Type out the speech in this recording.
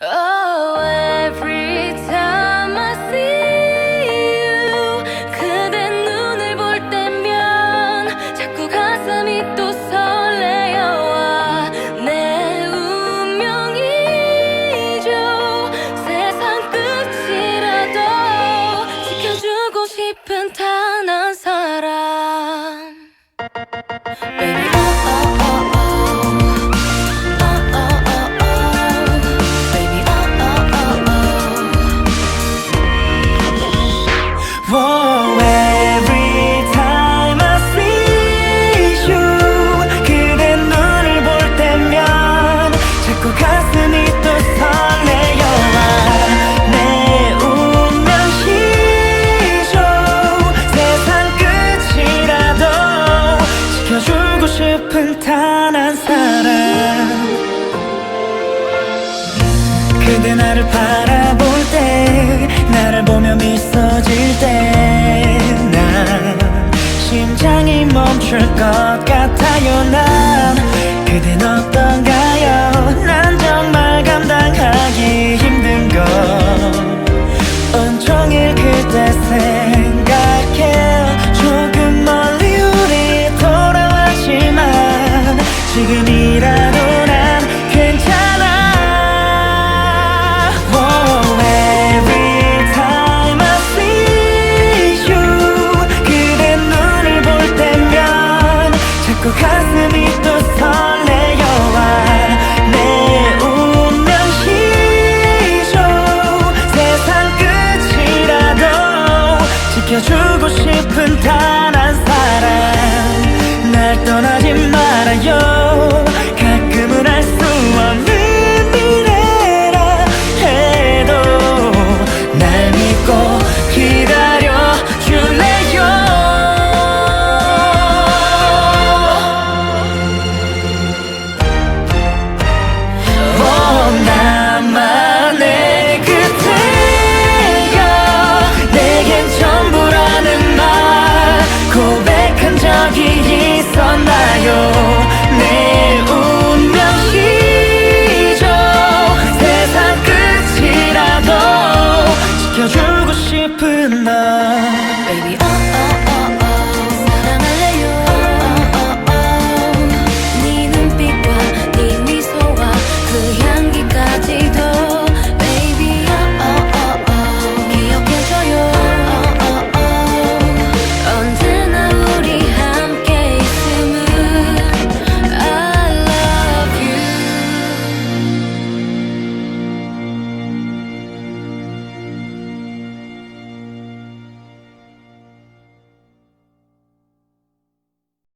Oh, every time I see you, 그대 눈을 볼 때면 자꾸 가슴이 또 설레어와 내 운명이죠. 세상 끝이라도 지켜주고 싶은 단 한 사람. Baby, oh, oh, oh, oh. Whoa, every time I see you, 그대 눈을 볼 때면 자꾸 가슴이 또 설레어와 내 운명이죠. 세상 끝이라도 지켜주고 싶은 단 한 사람. 그대 나를 바라볼 때, 나를 보며 미소 질 때, 난 심장이 멈출 것 같아요. 난 그댄 어떤가요? 난